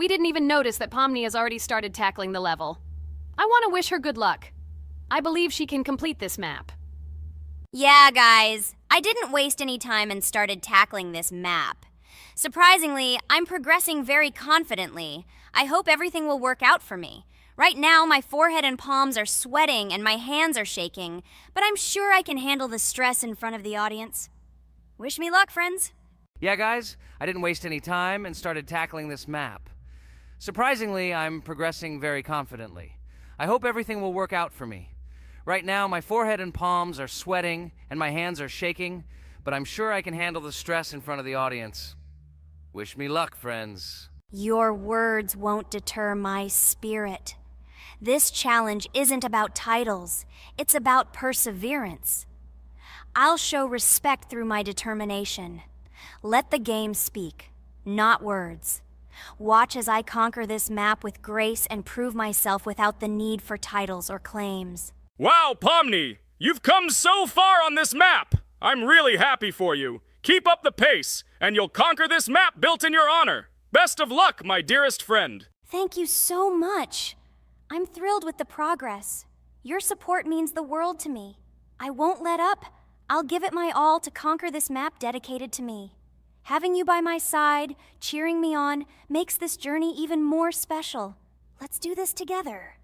We didn't even notice that Pomni has already started tackling the level. I want to wish her good luck. I believe she can complete this map. Yeah, guys, I didn't waste any time and started tackling this map. Surprisingly, I'm progressing very confidently. I hope everything will work out for me. Right now, my forehead and palms are sweating and my hands are shaking, but I'm sure I can handle the stress in front of the audience. Wish me luck, friends. Yeah, guys, I didn't waste any time and started tackling this map. Surprisingly, I'm progressing very confidently. I hope everything will work out for me. Right now, my forehead and palms are sweating and my hands are shaking, but I'm sure I can handle the stress in front of the audience. Wish me luck, friends. Your words won't deter my spirit. This challenge isn't about titles, it's about perseverance. I'll show respect through my determination. Let the game speak, not words. Watch as I conquer this map with grace and prove myself without the need for titles or claims. Wow, Pomni! You've come so far on this map! I'm really happy for you. Keep up the pace, and you'll conquer this map built in your honor. Best of luck, my dearest friend. Thank you so much. I'm thrilled with the progress. Your support means the world to me. I won't let up. I'll give it my all to conquer this map dedicated to me. Having you by my side, cheering me on, makes this journey even more special. Let's do this together.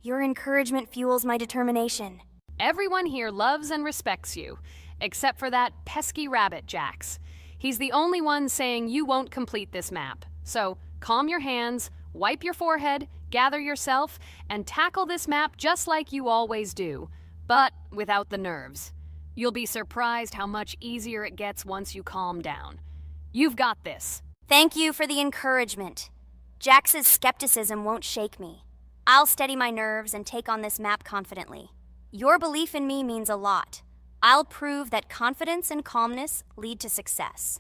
Your encouragement fuels my determination. Everyone here loves and respects you, except for that pesky rabbit, Jax. He's the only one saying you won't complete this map. So, calm your hands, wipe your forehead, gather yourself, and tackle this map just like you always do, but without the nerves. You'll be surprised how much easier it gets once you calm down. You've got this. Thank you for the encouragement. Jax's skepticism won't shake me. I'll steady my nerves and take on this map confidently. Your belief in me means a lot. I'll prove that confidence and calmness lead to success.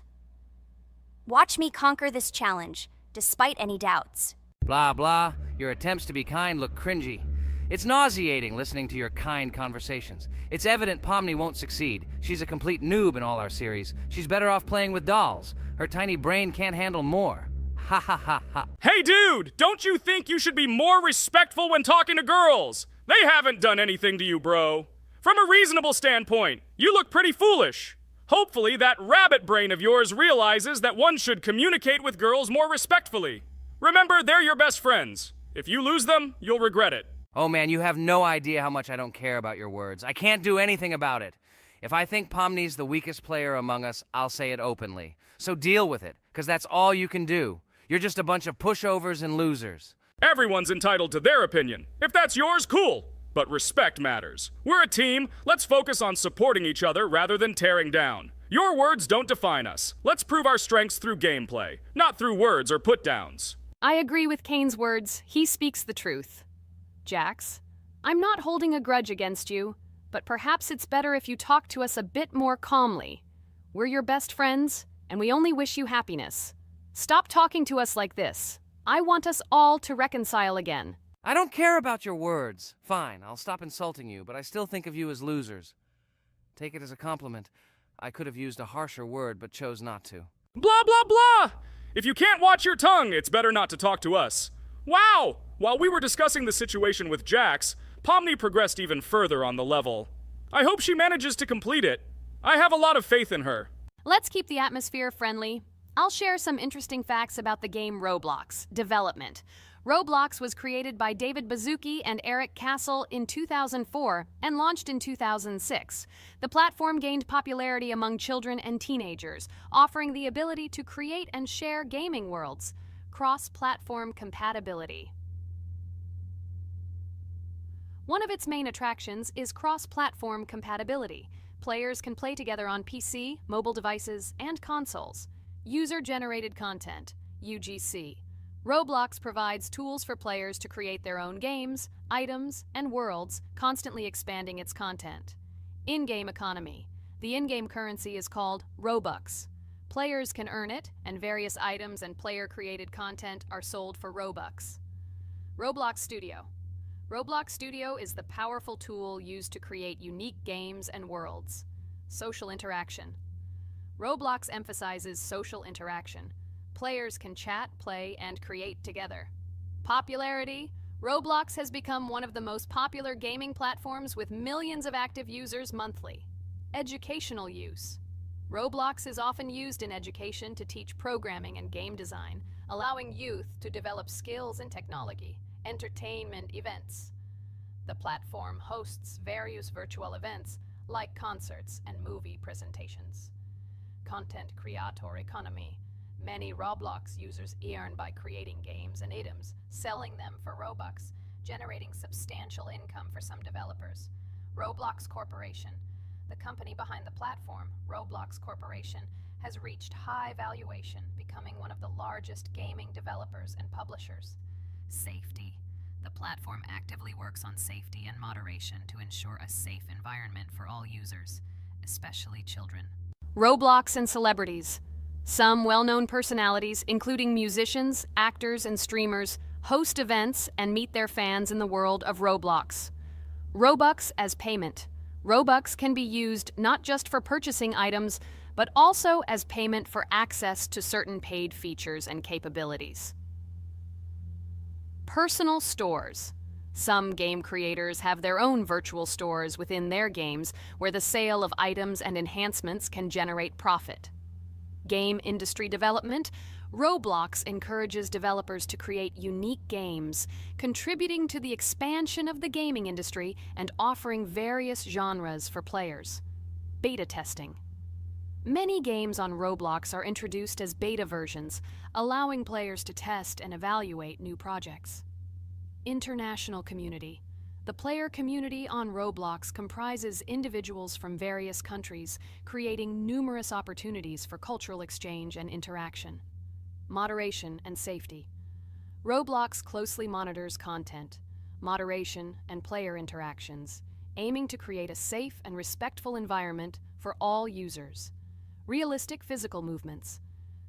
Watch me conquer this challenge, despite any doubts. Blah, blah. Your attempts to be kind look cringy. It's nauseating listening to your kind conversations. It's evident Pomni won't succeed. She's a complete noob in all our series. She's better off playing with dolls. Her tiny brain can't handle more. Ha ha ha ha. Hey, dude! Don't you think you should be more respectful when talking to girls? They haven't done anything to you, bro. From a reasonable standpoint, you look pretty foolish. Hopefully that rabbit brain of yours realizes that one should communicate with girls more respectfully. Remember, they're your best friends. If you lose them, you'll regret it. Oh man, you have no idea how much I don't care about your words. I can't do anything about it. If I think Pomni's the weakest player among us, I'll say it openly. So deal with it, because that's all you can do. You're just a bunch of pushovers and losers. Everyone's entitled to their opinion. If that's yours, cool. But respect matters. We're a team. Let's focus on supporting each other rather than tearing down. Your words don't define us. Let's prove our strengths through gameplay, not through words or put-downs. I agree with Kane's words. He speaks the truth. Jax, I'm not holding a grudge against you, but perhaps it's better if you talk to us a bit more calmly. We're your best friends, and we only wish you happiness. Stop talking to us like this. I want us all to reconcile again. I don't care about your words. Fine, I'll stop insulting you, but I still think of you as losers. Take it as a compliment. I could have used a harsher word, but chose not to. Blah, blah, blah! If you can't watch your tongue, it's better not to talk to us. Wow! While we were discussing the situation with Jax, Pomni progressed even further on the level. I hope she manages to complete it. I have a lot of faith in her. Let's keep the atmosphere friendly. I'll share some interesting facts about the game Roblox development. Roblox was created by David Baszucki and Eric Castle in 2004 and launched in 2006. The platform gained popularity among children and teenagers, offering the ability to create and share gaming worlds. Cross-platform compatibility. One of its main attractions is cross-platform compatibility. Players can play together on PC, mobile devices, and consoles. User-generated content, UGC. Roblox provides tools for players to create their own games, items, and worlds, constantly expanding its content. In-game economy. The in-game currency is called Robux. Players can earn it, and various items and player-created content are sold for Robux. Roblox Studio. Roblox Studio is the powerful tool used to create unique games and worlds. Social interaction. Roblox emphasizes social interaction. players can chat, play, and create together. Popularity: Roblox has become one of the most popular gaming platforms with millions of active users monthly. Educational use: Roblox is often used in education to teach programming and game design, allowing youth to develop skills in technology. Entertainment events: the platform hosts various virtual events like concerts and movie presentations. Content creator economy: many Roblox users earn by creating games and items, selling them for Robux, generating substantial income for some developers. Roblox Corporation: the company behind the platform, Roblox Corporation, has reached high valuation, becoming one of the largest gaming developers and publishers. Safety: the platform actively works on safety and moderation to ensure a safe environment for all users, especially children. Roblox and celebrities: some well-known personalities, including musicians, actors, and streamers, host events and meet their fans in the world of Roblox. Robux as payment: Robux can be used not just for purchasing items, but also as payment for access to certain paid features and capabilities. Personal stores: some game creators have their own virtual stores within their games where the sale of items and enhancements can generate profit. Game industry development: Roblox encourages developers to create unique games, contributing to the expansion of the gaming industry and offering various genres for players. Beta testing: many games on Roblox are introduced as beta versions, allowing players to test and evaluate new projects. International community: the player community on Roblox comprises individuals from various countries, creating numerous opportunities for cultural exchange and interaction. Moderation and safety: Roblox closely monitors content, moderation, and player interactions, aiming to create a safe and respectful environment for all users. Realistic physical movements: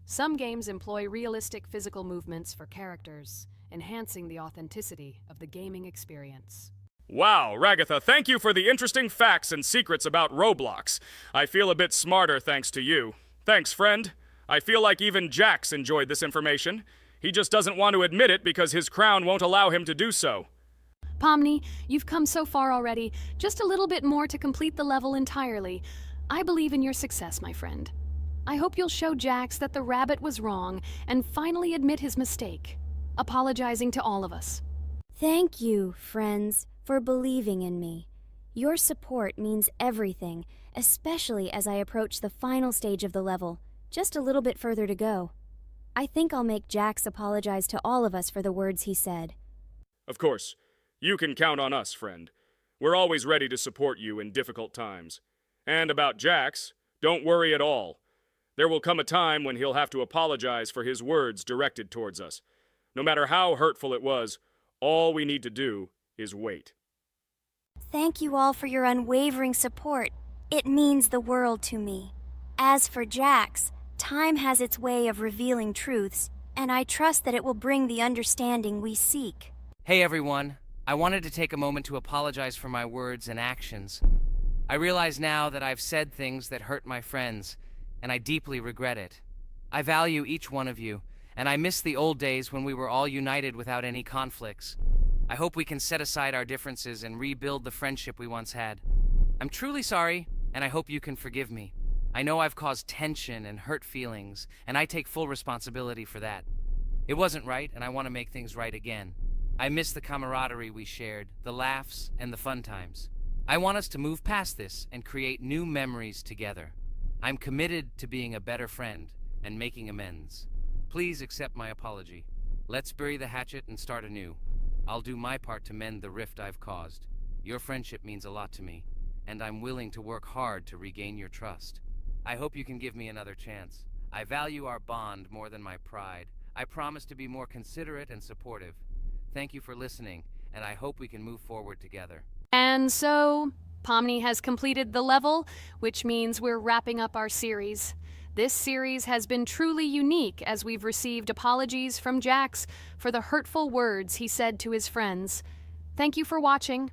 some games employ realistic physical movements for characters, enhancing the authenticity of the gaming experience. Wow, Ragatha, thank you for the interesting facts and secrets about Roblox. I feel a bit smarter thanks to you. Thanks, friend. I feel like even Jax enjoyed this information. He just doesn't want to admit it because his crown won't allow him to do so. Pomni, you've come so far already. Just a little bit more to complete the level entirely. I believe in your success, my friend. I hope you'll show Jax that the rabbit was wrong and finally admit his mistake, apologizing to all of us. Thank you, friends, for believing in me. Your support means everything, especially as I approach the final stage of the level, just a little bit further to go. I think I'll make Jax apologize to all of us for the words he said. Of course. You can count on us, friend. We're always ready to support you in difficult times. And about Jax, don't worry at all. There will come a time when he'll have to apologize for his words directed towards us. No matter how hurtful it was, all we need to do is wait. Thank you all for your unwavering support. It means the world to me. As for Jax, time has its way of revealing truths, and I trust that it will bring the understanding we seek. Hey everyone, I wanted to take a moment to apologize for my words and actions. I realize now that I've said things that hurt my friends, and I deeply regret it. I value each one of you, and I miss the old days when we were all united without any conflicts. I hope we can set aside our differences and rebuild the friendship we once had. I'm truly sorry, and I hope you can forgive me. I know I've caused tension and hurt feelings, and I take full responsibility for that. It wasn't right, and I want to make things right again. I miss the camaraderie we shared, the laughs, and the fun times. I want us to move past this and create new memories together. I'm committed to being a better friend and making amends. Please accept my apology. Let's bury the hatchet and start anew. I'll do my part to mend the rift I've caused. Your friendship means a lot to me, and I'm willing to work hard to regain your trust. I hope you can give me another chance. I value our bond more than my pride. I promise to be more considerate and supportive. Thank you for listening, and I hope we can move forward together. And so, Pomni has completed the level, which means we're wrapping up our series. This series has been truly unique as we've received apologies from Jax for the hurtful words he said to his friends. Thank you for watching.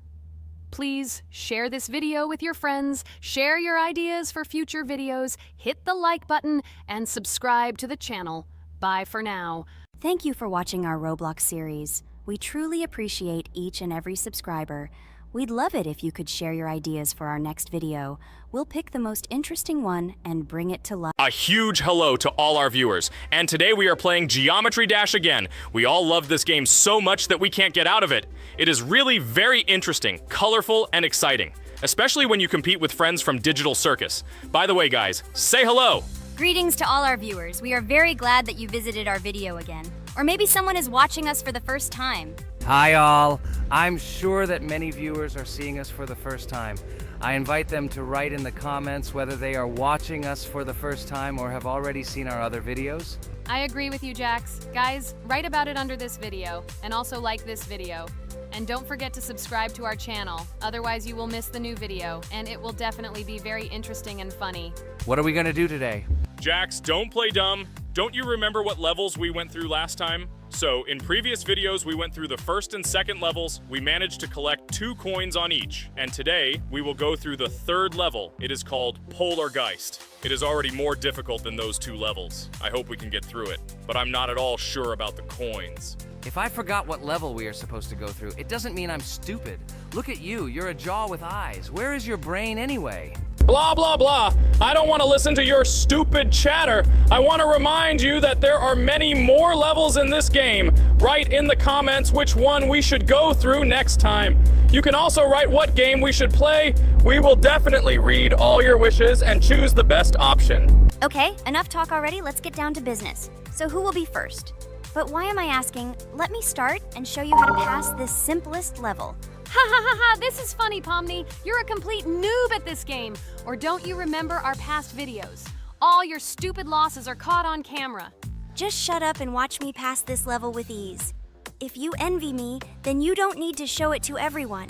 Please share this video with your friends, share your ideas for future videos, hit the like button, and subscribe to the channel. Bye for now. Thank you for watching our Roblox series. We truly appreciate each and every subscriber. We'd love it if you could share your ideas for our next video. We'll pick the most interesting one and bring it to life. A huge hello to all our viewers, and today we are playing Geometry Dash again. We all love this game so much that we can't get out of it. It is really very interesting, colorful, and exciting, especially when you compete with friends from Digital Circus. By the way, guys, say hello! Greetings to all our viewers. We are very glad that you visited our video again. Or maybe someone is watching us for the first time. Hi all. I'm sure that many viewers are seeing us for the first time. I invite them to write in the comments whether they are watching us for the first time or have already seen our other videos. I agree with you, Jax. Guys, write about it under this video, and also like this video. And don't forget to subscribe to our channel, otherwise you will miss the new video, and it will definitely be very interesting and funny. What are we gonna do today? Jax, don't play dumb. Don't you remember what levels we went through last time? So, in previous videos, we went through the first and second levels. We managed to collect 2 coins on each. And today, we will go through the 3rd level. It is called Polargeist. It is already more difficult than those 2 levels. I hope we can get through it, but I'm not at all sure about the coins. If I forgot what level we are supposed to go through, it doesn't mean I'm stupid. Look at you, you're a jaw with eyes. Where is your brain anyway? Blah, blah, blah. I don't want to listen to your stupid chatter. I want to remind you that there are many more levels in this game. Write in the comments which one we should go through next time. You can also write what game we should play. We will definitely read all your wishes and choose the best option. Okay, enough talk already. Let's get down to business. So who will be first? But why am I asking? Let me start and show you how to pass this simplest level. Ha ha ha ha, this is funny, Pomni. You're a complete noob at this game. Or don't you remember our past videos? All your stupid losses are caught on camera. Just shut up and watch me pass this level with ease. If you envy me, then you don't need to show it to everyone.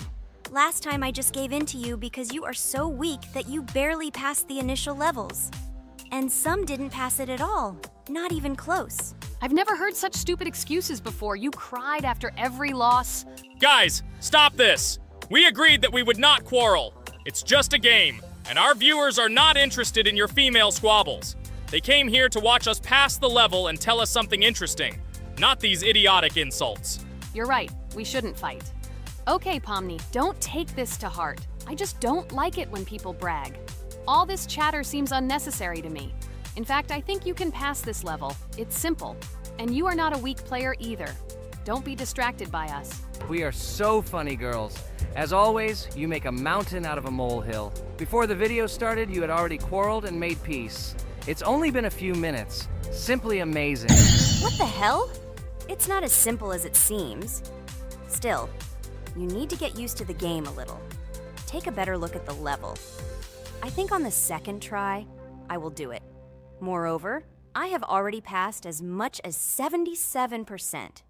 Last time I just gave in to you because you are so weak that you barely passed the initial levels. And some didn't pass it at all, not even close. I've never heard such stupid excuses before. You cried after every loss. Guys, stop this. We agreed that we would not quarrel. It's just a game, and our viewers are not interested in your female squabbles. They came here to watch us pass the level and tell us something interesting, not these idiotic insults. You're right, we shouldn't fight. Okay, Pomni, don't take this to heart. I just don't like it when people brag. All this chatter seems unnecessary to me. In fact, I think you can pass this level. It's simple. And you are not a weak player either. Don't be distracted by us. We are so funny, girls. As always, you make a mountain out of a molehill. Before the video started, you had already quarreled and made peace. It's only been a few minutes. Simply amazing. What the hell? It's not as simple as it seems. Still, you need to get used to the game a little. Take a better look at the level. I think on the second try, I will do it. Moreover, I have already passed as much as 77%.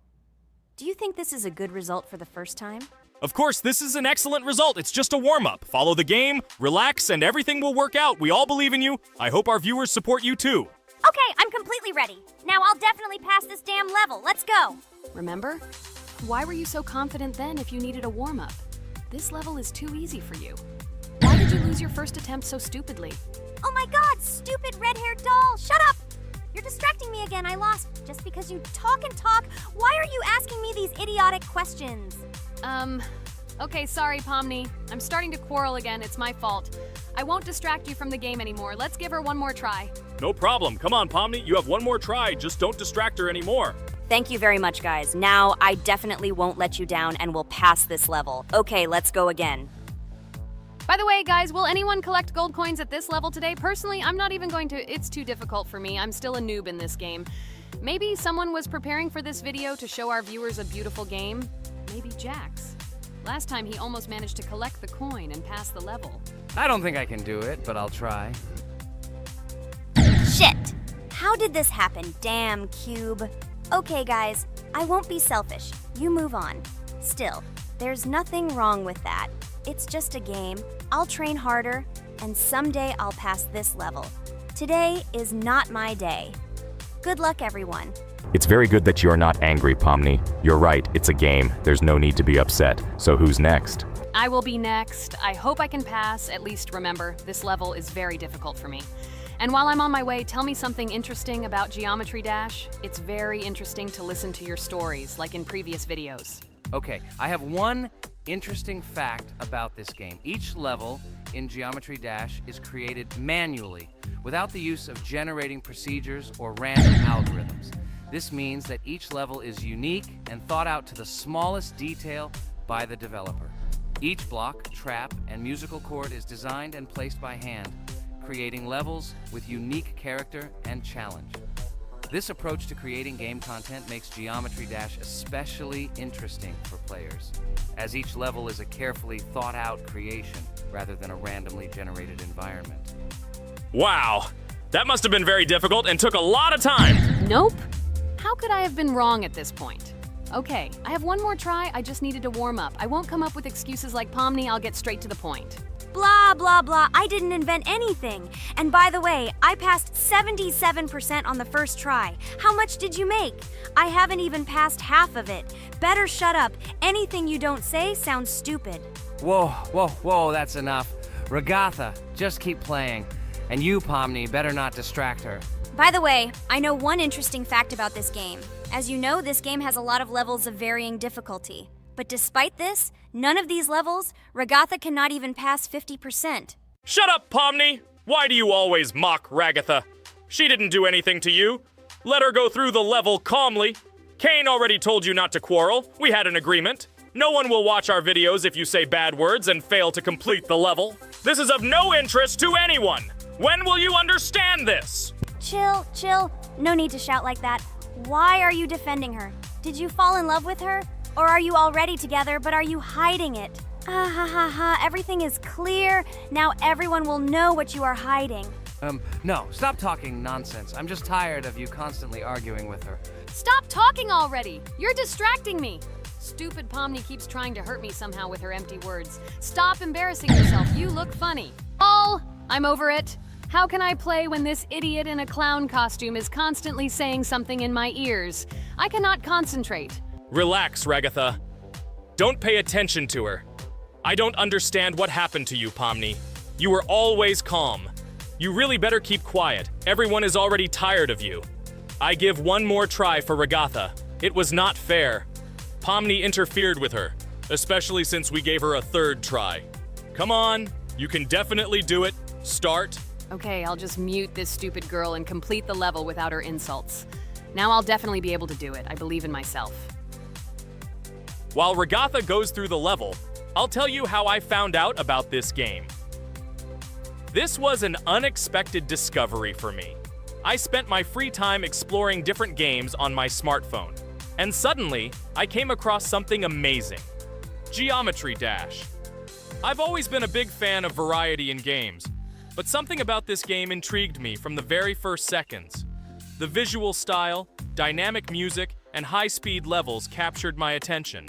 Do you think this is a good result for the first time? Of course, this is an excellent result. It's just a warm-up. Follow the game, relax, and everything will work out. We all believe in you. I hope our viewers support you too. Okay, I'm completely ready. Now I'll definitely pass this damn level. Let's go. Remember? Why were you so confident then if you needed a warm-up? This level is too easy for you. Why did you lose your first attempt so stupidly? Oh my god, stupid red-haired doll! Shut up! You're distracting me again. I lost. Just because you talk and talk, why are you asking me these idiotic questions? Okay, sorry, Pomni. I'm starting to quarrel again. It's my fault. I won't distract you from the game anymore. Let's give her one more try. No problem. Come on, Pomni. You have one more try. Just don't distract her anymore. Thank you very much, guys. Now, I definitely won't let you down and will pass this level. Okay, let's go again. By the way, guys, will anyone collect gold coins at this level today? Personally, I'm not even going to. It's too difficult for me. I'm still a noob in this game. Maybe someone was preparing for this video to show our viewers a beautiful game. Maybe Jax. Last time he almost managed to collect the coin and pass the level. I don't think I can do it, but I'll try. Shit! How did this happen? Damn, Cube. Okay, guys, I won't be selfish. You move on. Still, there's nothing wrong with that. It's just a game. I'll train harder, and someday I'll pass this level. Today is not my day. Good luck, everyone. It's very good that you're not angry, Pomni. You're right, it's a game. There's no need to be upset. So who's next? I will be next. I hope I can pass. At least remember, this level is very difficult for me. And while I'm on my way, tell me something interesting about Geometry Dash. It's very interesting to listen to your stories, like in previous videos. Okay, I have one interesting fact about this game. Each level in Geometry Dash is created manually, without the use of generating procedures or random algorithms. This means that each level is unique and thought out to the smallest detail by the developer. Each block, trap, and musical chord is designed and placed by hand, creating levels with unique character and challenge. This approach to creating game content makes Geometry Dash especially interesting for players, as each level is a carefully thought-out creation rather than a randomly generated environment. Wow, that must have been very difficult and took a lot of time. Nope. How could I have been wrong at this point? Okay, I have one more try. I just needed to warm up. I won't come up with excuses like Pomni. I'll get straight to the point. Blah, blah, blah. I didn't invent anything. And by the way, I passed 77% on the first try. How much did you make? I haven't even passed half of it. Better shut up. Anything you don't say sounds stupid. Whoa, whoa, whoa, that's enough. Regatha, just keep playing. And you, Pomni, better not distract her. By the way, I know one interesting fact about this game. As you know, this game has a lot of levels of varying difficulty. But despite this, none of these levels, Regatha cannot even pass 50%. Shut up, Pomni! Why do you always mock Ragatha? She didn't do anything to you. Let her go through the level calmly. Kane already told you not to quarrel. We had an agreement. No one will watch our videos if you say bad words and fail to complete the level. This is of no interest to anyone. When will you understand this? Chill, chill. No need to shout like that. Why are you defending her? Did you fall in love with her? Or are you already together, but are you hiding it? Ah ha ha ha, everything is clear. Now everyone will know what you are hiding. No, stop talking nonsense. I'm just tired of you constantly arguing with her. Stop talking already! You're distracting me! Stupid Pomni keeps trying to hurt me somehow with her empty words. Stop embarrassing yourself. You look funny. I'm over it. How can I play when this idiot in a clown costume is constantly saying something in my ears? I cannot concentrate. Relax, Ragatha. Don't pay attention to her. I don't understand what happened to you, Pomni. You were always calm. You really better keep quiet. Everyone is already tired of you. I give one more try for Ragatha. It was not fair. Pomni interfered with her, especially since we gave her a third try. Come on, you can definitely do it. Start. Okay, I'll just mute this stupid girl and complete the level without her insults. Now I'll definitely be able to do it. I believe in myself. While Ragatha goes through the level, I'll tell you how I found out about this game. This was an unexpected discovery for me. I spent my free time exploring different games on my smartphone, and suddenly, I came across something amazing. Geometry Dash. I've always been a big fan of variety in games, but something about this game intrigued me from the very first seconds. The visual style, dynamic music, and high-speed levels captured my attention.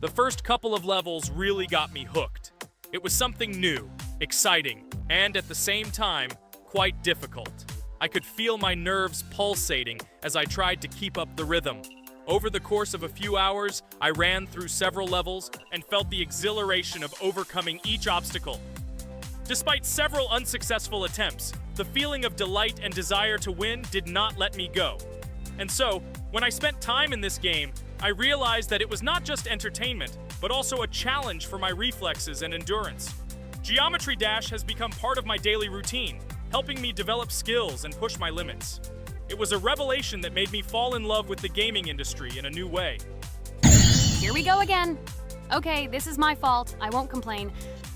The first couple of levels really got me hooked. It was something new, exciting, and at the same time, quite difficult. I could feel my nerves pulsating as I tried to keep up the rhythm. Over the course of a few hours, I ran through several levels and felt the exhilaration of overcoming each obstacle. Despite several unsuccessful attempts, the feeling of delight and desire to win did not let me go. And so, when I spent time in this game, I realized that it was not just entertainment, but also a challenge for my reflexes and endurance. Geometry Dash has become part of my daily routine, helping me develop skills and push my limits. It was a revelation that made me fall in love with the gaming industry in a new way. Here we go again. Okay, this is my fault. I won't complain.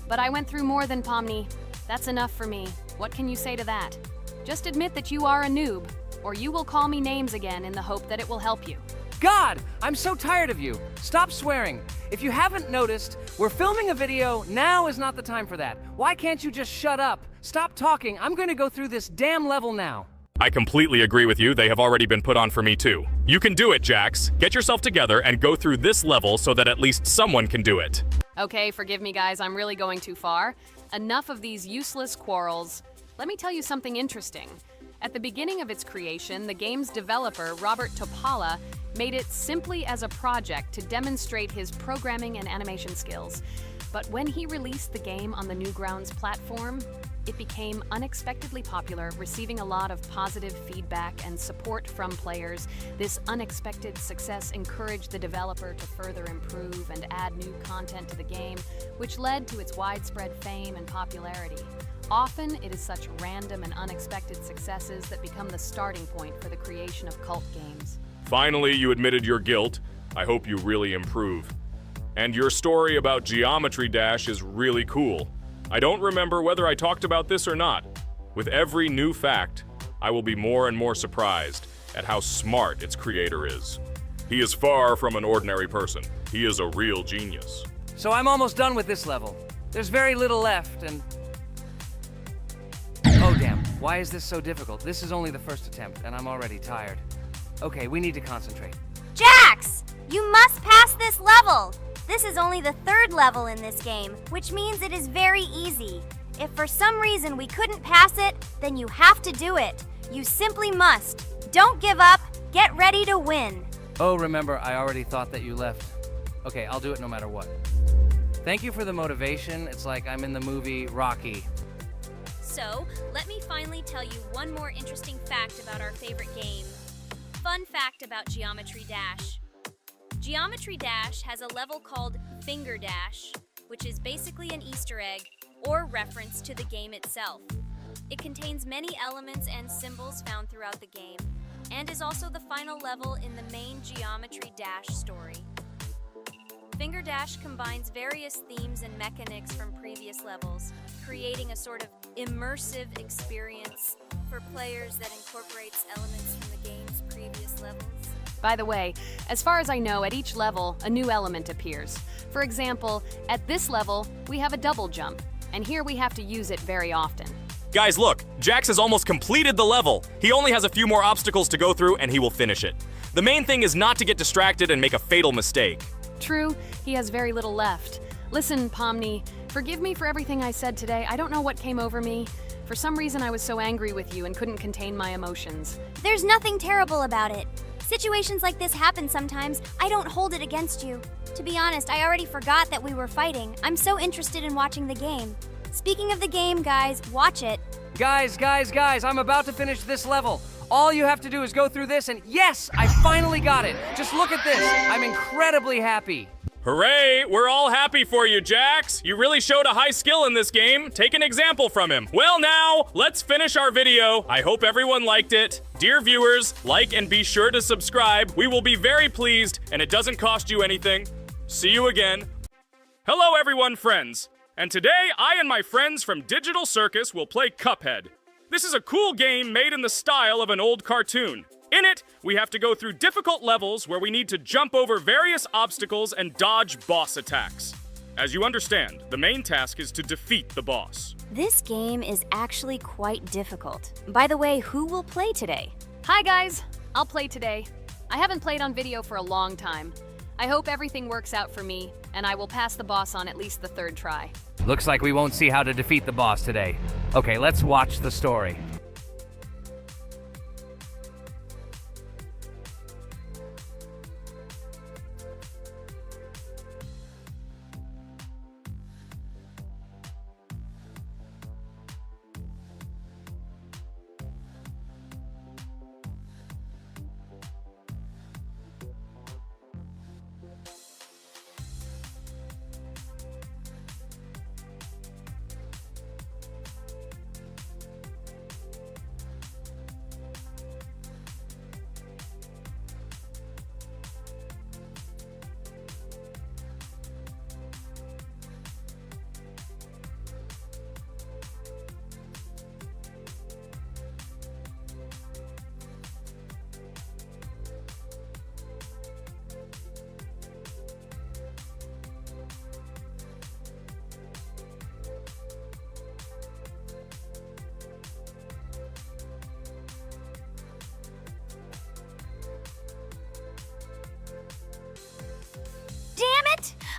But I went through more than Pomni. That's enough for me. What can you say to that? Just admit that you are a noob, or you will call me names again in the hope that it will help you. God, I'm so tired of you. Stop swearing. If you haven't noticed, we're filming a video. Now is not the time for that. Why can't you just shut up? Stop talking. I'm going to go through this damn level now. I completely agree with you. They have already been put on for me too. You can do it, Jax. Get yourself together and go through this level so that at least someone can do it. Okay, forgive me guys, I'm really going too far. Enough of these useless quarrels. Let me tell you something interesting. At the beginning of its creation, the game's developer, Robert Topala, made it simply as a project to demonstrate his programming and animation skills. But when he released the game on the Newgrounds platform, it became unexpectedly popular, receiving a lot of positive feedback and support from players. This unexpected success encouraged the developer to further improve and add new content to the game, which led to its widespread fame and popularity. Often, it is such random and unexpected successes that become the starting point for the creation of cult games. Finally, you admitted your guilt. I hope you really improve. And your story about Geometry Dash is really cool. I don't remember whether I talked about this or not. With every new fact, I will be more and more surprised at how smart its creator is. He is far from an ordinary person. He is a real genius. So I'm almost done with this level. There's very little left, and... Oh damn, why is this so difficult? This is only the first attempt, and I'm already tired. Okay, we need to concentrate. Jax! You must pass this level! This is only the third level in this game, which means it is very easy. If for some reason we couldn't pass it, then you have to do it. You simply must. Don't give up. Get ready to win. Oh, remember, I already thought that you left. Okay, I'll do it no matter what. Thank you for the motivation. It's like I'm in the movie Rocky. So, let me finally tell you one more interesting fact about our favorite game. Fun fact about Geometry Dash. Geometry Dash has a level called Finger Dash, which is basically an Easter egg or reference to the game itself. It contains many elements and symbols found throughout the game, and is also the final level in the main Geometry Dash story. Finger Dash combines various themes and mechanics from previous levels, creating a sort of immersive experience for players that incorporates elements from the game's previous levels. By the way, as far as I know, at each level, a new element appears. For example, at this level, we have a double jump, and here we have to use it very often. Guys, look, Jax has almost completed the level. He only has a few more obstacles to go through, and he will finish it. The main thing is not to get distracted and make a fatal mistake. True, he has very little left. Listen, Pomni, forgive me for everything I said today. I don't know what came over me. For some reason, I was so angry with you and couldn't contain my emotions. There's nothing terrible about it. Situations like this happen sometimes. I don't hold it against you. To be honest, I already forgot that we were fighting. I'm so interested in watching the game. Speaking of the game, guys, watch it. Guys, I'm about to finish this level. All you have to do is go through this, and yes, I finally got it. Just look at this. I'm incredibly happy. Hooray! We're all happy for you, Jax. You really showed a high skill in this game. Take an example from him. Well now, let's finish our video. I hope everyone liked it. Dear viewers, like and be sure to subscribe. We will be very pleased, and it doesn't cost you anything. See you again. Hello everyone, friends. And today, I and my friends from Digital Circus will play Cuphead. This is a cool game made in the style of an old cartoon. In it, we have to go through difficult levels where we need to jump over various obstacles and dodge boss attacks. As you understand, the main task is to defeat the boss. This game is actually quite difficult. By the way, who will play today? Hi guys, I'll play today. I haven't played on video for a long time. I hope everything works out for me, and I will pass the boss on at least the third try. Looks like we won't see how to defeat the boss today. Okay, let's watch the story.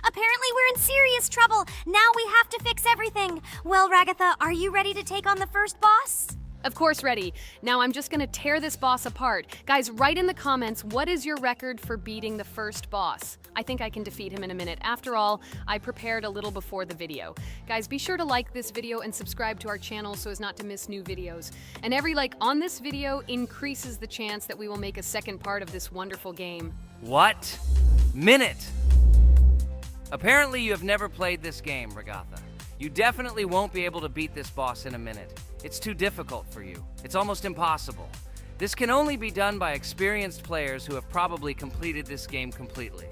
Apparently we're in serious trouble. Now we have to fix everything. Well, Ragatha, are you ready to take on the first boss? Of course, ready. Now I'm just gonna tear this boss apart. Guys, write in the comments, what is your record for beating the first boss? I think I can defeat him in a minute. After all, I prepared a little before the video. Guys, be sure to like this video and subscribe to our channel so as not to miss new videos. And every like on this video increases the chance that we will make a second part of this wonderful game. What? Minute! Apparently you have never played this game, Regatha. You definitely won't be able to beat this boss in a minute. It's too difficult for you. It's almost impossible. This can only be done by experienced players who have probably completed this game completely.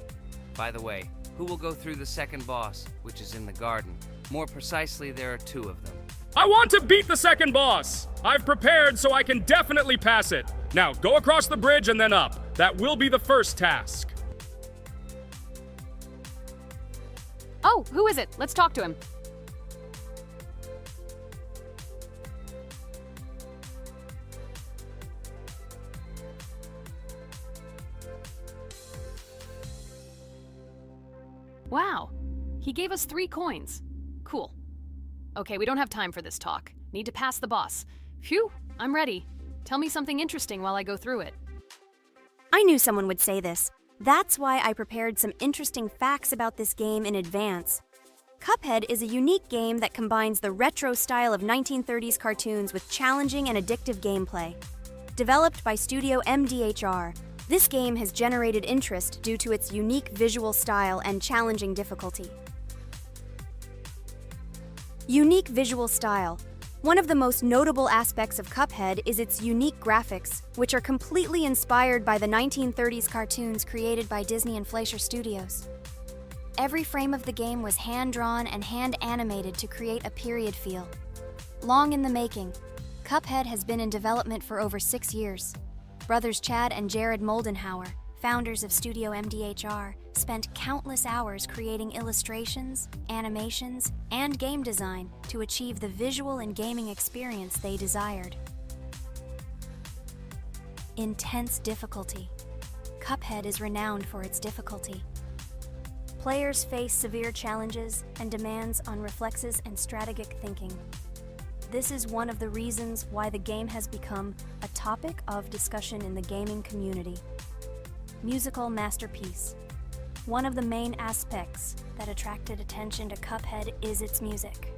By the way, who will go through the second boss, which is in the garden? More precisely, there are 2 of them. I want to beat the second boss! I've prepared so I can definitely pass it. Now, go across the bridge and then up. That will be the first task. Oh, who is it? Let's talk to him. Wow, he gave us 3 coins. Cool. Okay, we don't have time for this talk. Need to pass the boss. Phew, I'm ready. Tell me something interesting while I go through it. I knew someone would say this. That's why I prepared some interesting facts about this game in advance. Cuphead is a unique game that combines the retro style of 1930s cartoons with challenging and addictive gameplay. Developed by Studio MDHR, this game has generated interest due to its unique visual style and challenging difficulty. Unique visual style. One of the most notable aspects of Cuphead is its unique graphics, which are completely inspired by the 1930s cartoons created by Disney and Fleischer Studios. Every frame of the game was hand-drawn and hand-animated to create a period feel. Long in the making, Cuphead has been in development for over 6 years. Brothers Chad and Jared Moldenhauer, founders of Studio MDHR, spent countless hours creating illustrations, animations, and game design to achieve the visual and gaming experience they desired. Intense difficulty. Cuphead is renowned for its difficulty. Players face severe challenges and demands on reflexes and strategic thinking. This is one of the reasons why the game has become a topic of discussion in the gaming community. Musical masterpiece. One of the main aspects that attracted attention to Cuphead is its music.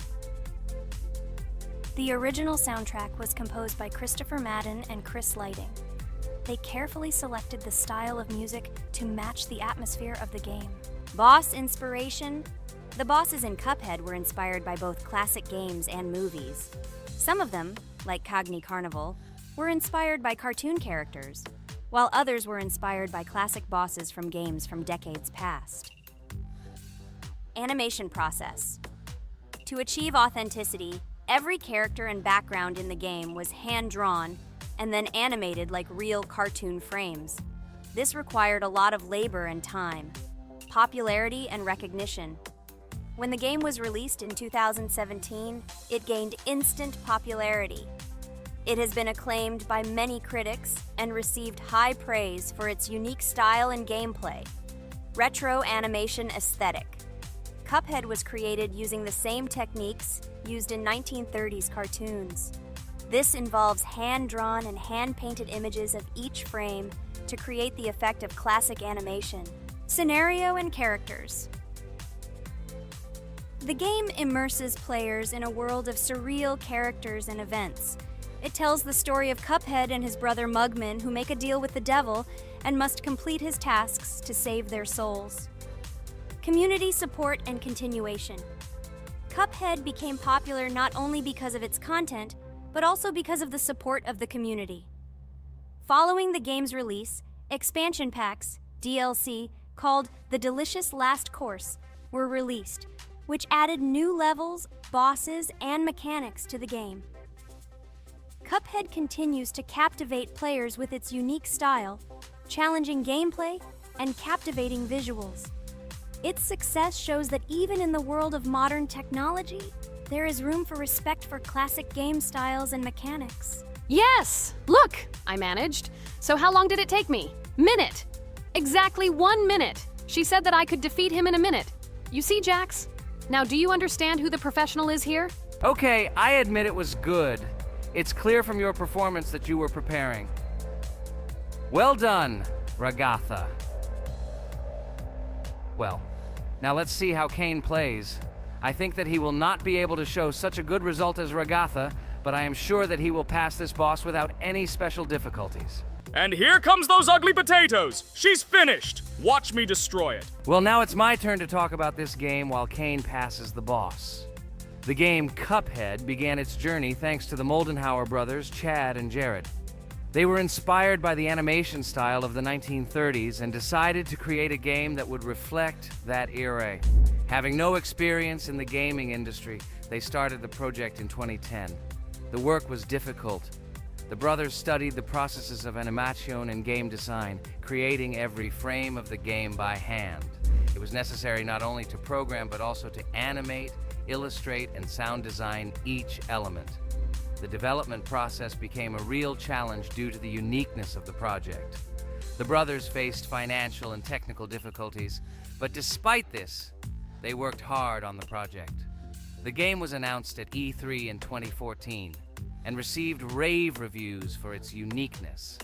The original soundtrack was composed by Christopher Madden and Chris Lighting. They carefully selected the style of music to match the atmosphere of the game. Boss inspiration. The bosses in Cuphead were inspired by both classic games and movies. Some of them, like Cogni Carnival, were inspired by cartoon characters, while others were inspired by classic bosses from games from decades past. Animation process. To achieve authenticity, every character and background in the game was hand-drawn and then animated like real cartoon frames. This required a lot of labor and time, popularity and recognition. When the game was released in 2017, it gained instant popularity. It has been acclaimed by many critics and received high praise for its unique style and gameplay. Retro animation aesthetic. Cuphead was created using the same techniques used in 1930s cartoons. This involves hand-drawn and hand-painted images of each frame to create the effect of classic animation. Scenario and characters. The game immerses players in a world of surreal characters and events. It tells the story of Cuphead and his brother Mugman, who make a deal with the devil and must complete his tasks to save their souls. Community support and continuation. Cuphead became popular not only because of its content, but also because of the support of the community. Following the game's release, expansion packs, DLC, called The Delicious Last Course, were released, which added new levels, bosses, and mechanics to the game. Cuphead continues to captivate players with its unique style, challenging gameplay, and captivating visuals. Its success shows that even in the world of modern technology, there is room for respect for classic game styles and mechanics. Yes! Look! I managed. So how long did it take me? Minute! Exactly 1 minute! She said that I could defeat him in a minute. You see, Jax? Now, do you understand who the professional is here? Okay, I admit it was good. It's clear from your performance that you were preparing. Well done, Ragatha. Well, now let's see how Kane plays. I think that he will not be able to show such a good result as Ragatha, but I am sure that he will pass this boss without any special difficulties. And here comes those ugly potatoes! She's finished! Watch me destroy it. Well, now it's my turn to talk about this game while Kane passes the boss. The game Cuphead began its journey thanks to the Moldenhauer brothers, Chad and Jared. They were inspired by the animation style of the 1930s and decided to create a game that would reflect that era. Having no experience in the gaming industry, they started the project in 2010. The work was difficult. The brothers studied the processes of animation and game design, creating every frame of the game by hand. It was necessary not only to program, but also to animate, illustrate, and sound design each element. The development process became a real challenge due to the uniqueness of the project. The brothers faced financial and technical difficulties, but despite this, they worked hard on the project. The game was announced at E3 in 2014 and received rave reviews for its uniqueness,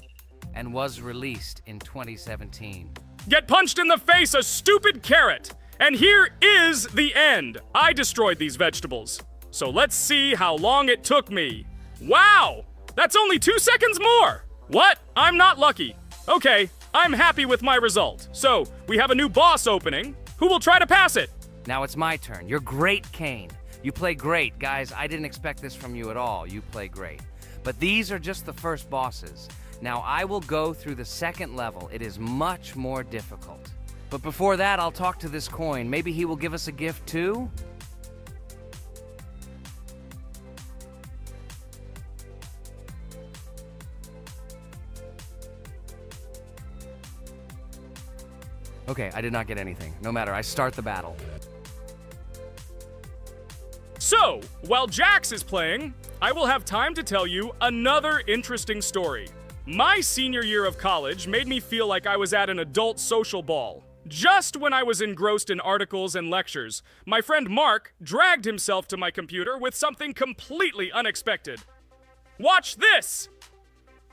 and was released in 2017. Get punched in the face, a stupid carrot! And here is the end. I destroyed these vegetables. So let's see how long it took me. Wow! That's only 2 seconds more! What? I'm not lucky. Okay, I'm happy with my result. So, we have a new boss opening. Who will try to pass it? Now it's my turn. You're great, Kane. You play great. Guys, I didn't expect this from you at all. You play great. But these are just the first bosses. Now I will go through the second level. It is much more difficult. But before that, I'll talk to this coin. Maybe he will give us a gift too? Okay, I did not get anything. No matter, I start the battle. So, while Jax is playing, I will have time to tell you another interesting story. My senior year of college made me feel like I was at an adult social ball. Just when I was engrossed in articles and lectures, my friend Mark dragged himself to my computer with something completely unexpected. Watch this!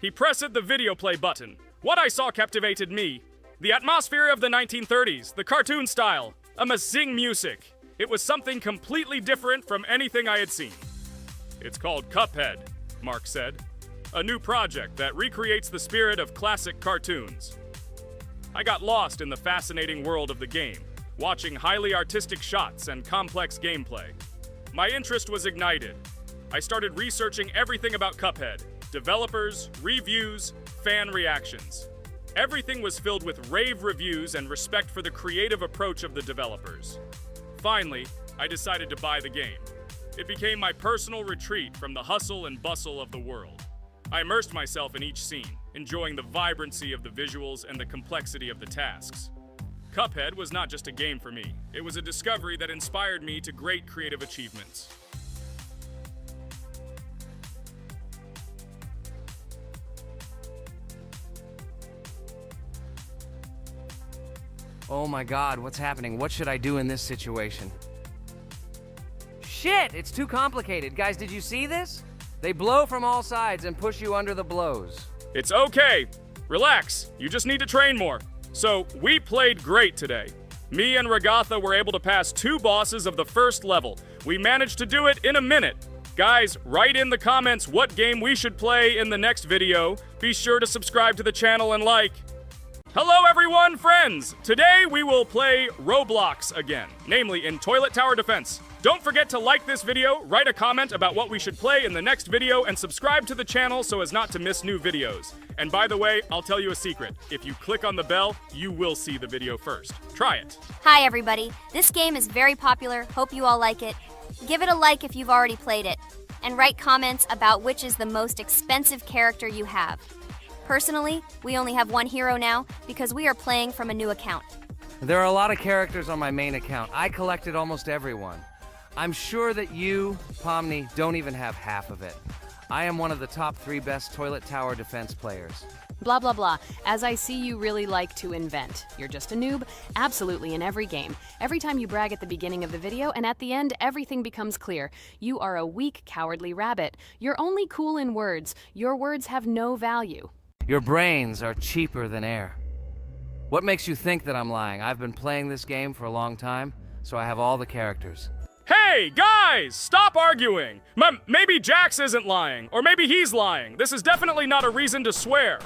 He pressed the video play button. What I saw captivated me. The atmosphere of the 1930s, the cartoon style, amazing music. It was something completely different from anything I had seen. It's called Cuphead, Mark said. A new project that recreates the spirit of classic cartoons. I got lost in the fascinating world of the game, watching highly artistic shots and complex gameplay. My interest was ignited. I started researching everything about Cuphead, developers, reviews, fan reactions. Everything was filled with rave reviews and respect for the creative approach of the developers. Finally, I decided to buy the game. It became my personal retreat from the hustle and bustle of the world. I immersed myself in each scene, enjoying the vibrancy of the visuals and the complexity of the tasks. Cuphead was not just a game for me. It was a discovery that inspired me to great creative achievements. Oh my god, what's happening? What should I do in this situation? Shit, it's too complicated. Guys, did you see this? They blow from all sides and push you under the blows. It's okay. Relax. You just need to train more. So, we played great today. Me and Ragatha were able to pass 2 bosses of the first level. We managed to do it in a minute. Guys, write in the comments what game we should play in the next video. Be sure to subscribe to the channel and like. Hello everyone, friends! Today we will play Roblox again, namely in Toilet Tower Defense. Don't forget to like this video, write a comment about what we should play in the next video, and subscribe to the channel so as not to miss new videos. And by the way, I'll tell you a secret. If you click on the bell, you will see the video first. Try it. Hi everybody, this game is very popular, hope you all like it. Give it a like if you've already played it, and write comments about which is the most expensive character you have. Personally, we only have one hero now because we are playing from a new account. There are a lot of characters on my main account. I collected almost everyone. I'm sure that you, Pomni, don't even have half of it. I am one of the top 3 best Toilet Tower Defense players. Blah, blah, blah. As I see, you really like to invent. You're just a noob? Absolutely, in every game. Every time you brag at the beginning of the video, and at the end, everything becomes clear. You are a weak, cowardly rabbit. You're only cool in words. Your words have no value. Your brains are cheaper than air. What makes you think that I'm lying? I've been playing this game for a long time, so I have all the characters. Hey, guys! Stop arguing! Maybe Jax isn't lying, or maybe he's lying. This is definitely not a reason to swear.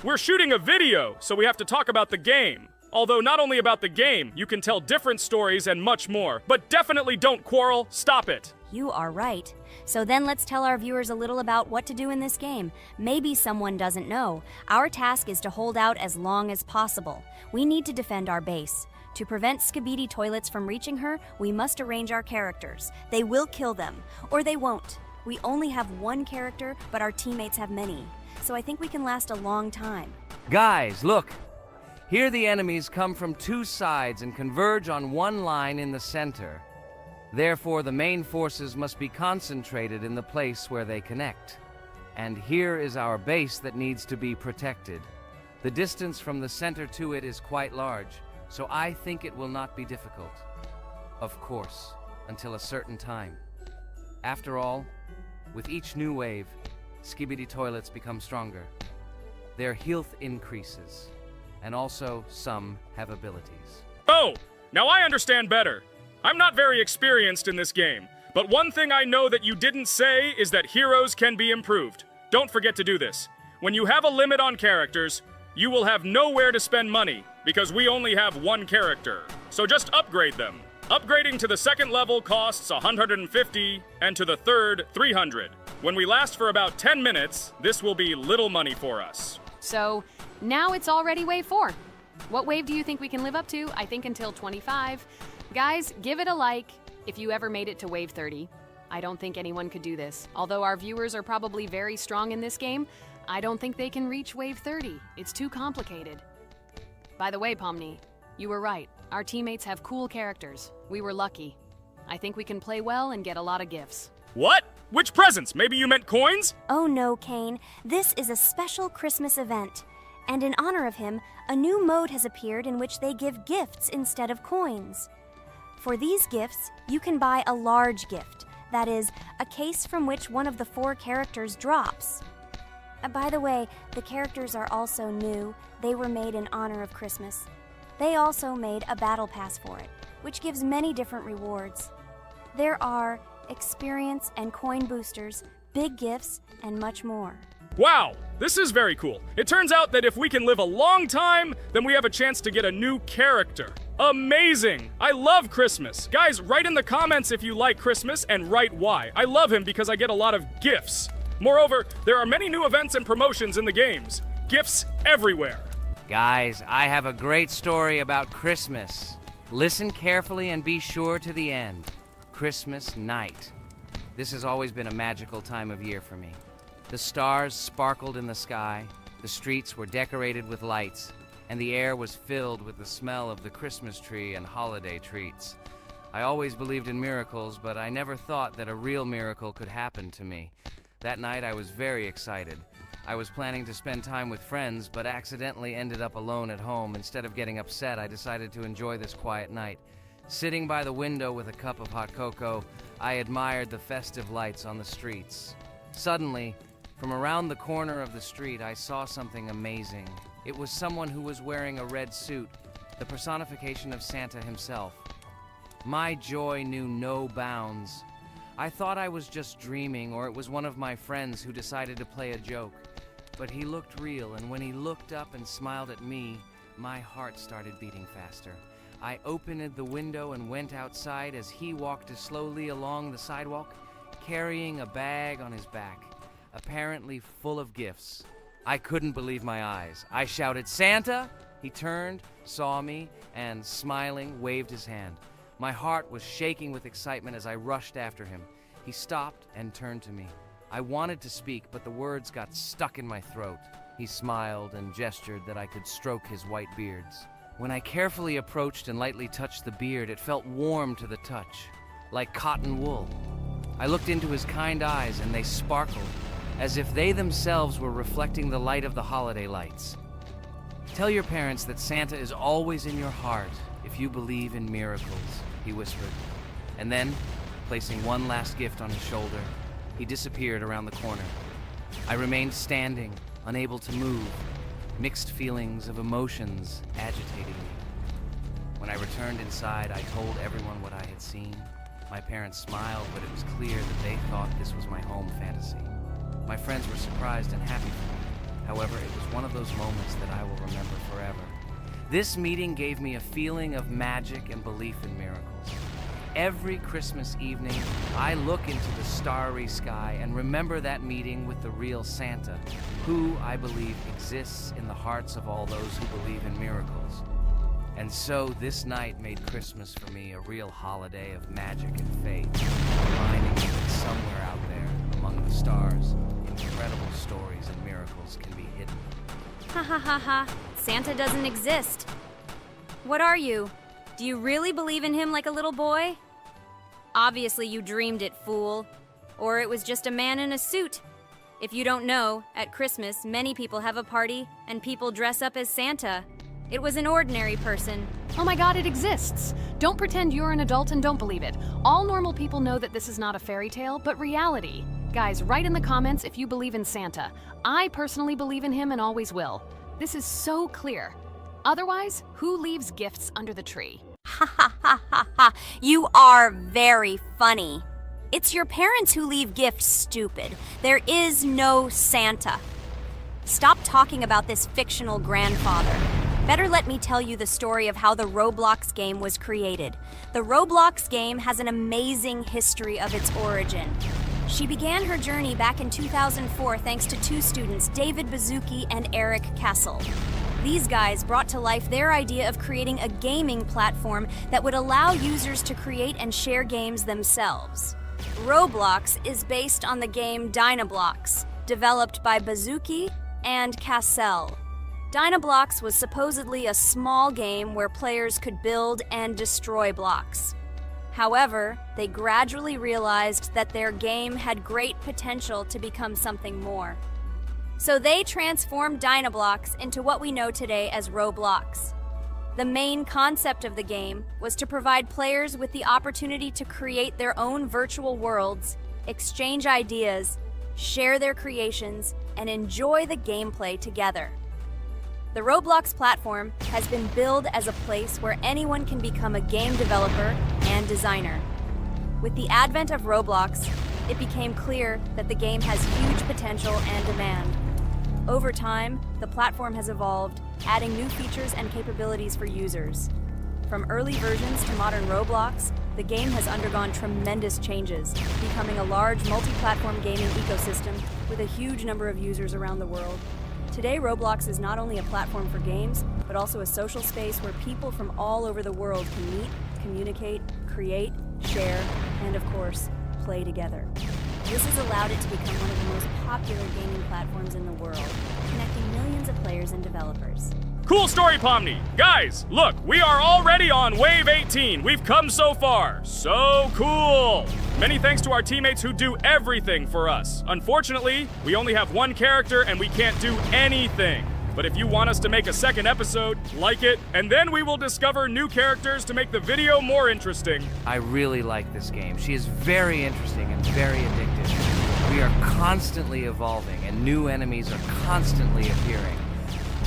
We're shooting a video, so we have to talk about the game. Although not only about the game, you can tell different stories and much more. But definitely don't quarrel. Stop it. You are right. So then let's tell our viewers a little about what to do in this game. Maybe someone doesn't know. Our task is to hold out as long as possible. We need to defend our base. To prevent Skibidi Toilets from reaching her, we must arrange our characters. They will kill them, or they won't. We only have one character, but our teammates have many. So I think we can last a long time. Guys, look! Here the enemies come from two sides and converge on one line in the center. Therefore, the main forces must be concentrated in the place where they connect. And here is our base that needs to be protected. The distance from the center to it is quite large, so I think it will not be difficult. Of course, until a certain time. After all, with each new wave, Skibidi Toilets become stronger. Their health increases, and also some have abilities. Oh, now I understand better. I'm not very experienced in this game, but one thing I know that you didn't say is that heroes can be improved. Don't forget to do this. When you have a limit on characters, you will have nowhere to spend money, because we only have one character. So just upgrade them. Upgrading to the second level costs 150, and to the third, 300. When we last for about 10 minutes, this will be little money for us. So, now it's already wave 4. What wave do you think we can live up to? I think until 25. Guys, give it a like if you ever made it to wave 30. I don't think anyone could do this. Although our viewers are probably very strong in this game, I don't think they can reach wave 30. It's too complicated. By the way, Pomni, you were right. Our teammates have cool characters. We were lucky. I think we can play well and get a lot of gifts. What? Which presents? Maybe you meant coins? Oh no, Kane. This is a special Christmas event. And in honor of him, a new mode has appeared in which they give gifts instead of coins. For these gifts, you can buy a large gift. That is, a case from which one of the 4 characters drops. By the way, the characters are also new. They were made in honor of Christmas. They also made a battle pass for it, which gives many different rewards. There are experience and coin boosters, big gifts, and much more. Wow, this is very cool. It turns out that if we can live a long time, then we have a chance to get a new character. Amazing! I love Christmas. Guys, write in the comments if you like Christmas and write why. I love him because I get a lot of gifts. Moreover, there are many new events and promotions in the games. Gifts everywhere. Guys, I have a great story about Christmas. Listen carefully and be sure to the end. Christmas night. This has always been a magical time of year for me. The stars sparkled in the sky, the streets were decorated with lights, and the air was filled with the smell of the Christmas tree and holiday treats. I always believed in miracles, but I never thought that a real miracle could happen to me. That night I was very excited. I was planning to spend time with friends, but accidentally ended up alone at home. Instead of getting upset, I decided to enjoy this quiet night. Sitting by the window with a cup of hot cocoa, I admired the festive lights on the streets. Suddenly, from around the corner of the street, I saw something amazing. It was someone who was wearing a red suit, the personification of Santa himself. My joy knew no bounds. I thought I was just dreaming, or it was one of my friends who decided to play a joke. But he looked real, and when he looked up and smiled at me, my heart started beating faster. I opened the window and went outside as he walked slowly along the sidewalk, carrying a bag on his back, apparently full of gifts. I couldn't believe my eyes. I shouted, "Santa!" He turned, saw me, and smiling, waved his hand. My heart was shaking with excitement as I rushed after him. He stopped and turned to me. I wanted to speak, but the words got stuck in my throat. He smiled and gestured that I could stroke his white beards. When I carefully approached and lightly touched the beard, it felt warm to the touch, like cotton wool. I looked into his kind eyes and they sparkled. as if they themselves were reflecting the light of the holiday lights. Tell your parents that Santa is always in your heart if you believe in miracles, he whispered. And then, placing one last gift on his shoulder, he disappeared around the corner. I remained standing, unable to move, mixed feelings of emotions agitating me. When I returned inside, I told everyone what I had seen. My parents smiled, but it was clear that they thought this was my home fantasy. My friends were surprised and happy for me. However, it was one of those moments that I will remember forever. This meeting gave me a feeling of magic and belief in miracles. Every Christmas evening, I look into the starry sky and remember that meeting with the real Santa, who, I believe, exists in the hearts of all those who believe in miracles. And so this night made Christmas for me a real holiday of magic and faith, reminding me that somewhere out there, among the stars, incredible stories and miracles can be hidden. Ha ha ha ha. Santa doesn't exist. What are you? Do you really believe in him like a little boy? Obviously you dreamed it, fool. Or it was just a man in a suit. If you don't know, at Christmas, many people have a party and people dress up as Santa. It was an ordinary person. Oh my god, it exists! Don't pretend you're an adult and don't believe it. All normal people know that this is not a fairy tale, but reality. Guys, write in the comments if you believe in Santa. I personally believe in him and always will. This is so clear. Otherwise, who leaves gifts under the tree? Ha ha ha ha ha. You are very funny. It's your parents who leave gifts, stupid. There is no Santa. Stop talking about this fictional grandfather. Better let me tell you the story of how the Roblox game was created. The Roblox game has an amazing history of its origin. She began her journey back in 2004 thanks to two students, David Bazuki and Eric Castle. These guys brought to life their idea of creating a gaming platform that would allow users to create and share games themselves. Roblox is based on the game Dynablox, developed by Bazuki and Castle. Dynablox was supposedly a small game where players could build and destroy blocks. However, they gradually realized that their game had great potential to become something more. So they transformed Dynablox into what we know today as Roblox. The main concept of the game was to provide players with the opportunity to create their own virtual worlds, exchange ideas, share their creations, and enjoy the gameplay together. The Roblox platform has been billed as a place where anyone can become a game developer and designer. With the advent of Roblox, it became clear that the game has huge potential and demand. Over time, the platform has evolved, adding new features and capabilities for users. From early versions to modern Roblox, the game has undergone tremendous changes, becoming a large multi-platform gaming ecosystem with a huge number of users around the world. Today, Roblox is not only a platform for games, but also a social space where people from all over the world can meet, communicate, create, share, and of course, play together. This has allowed it to become one of the most popular gaming platforms in the world, connecting millions of players and developers. Cool story, Pomni. Guys, look, we are already on Wave 18. We've come so far. So cool. Many thanks to our teammates who do everything for us. Unfortunately, we only have one character and we can't do anything. But if you want us to make a second episode, like it, and then we will discover new characters to make the video more interesting. I really like this game. She is very interesting and very addictive. We are constantly evolving and new enemies are constantly appearing.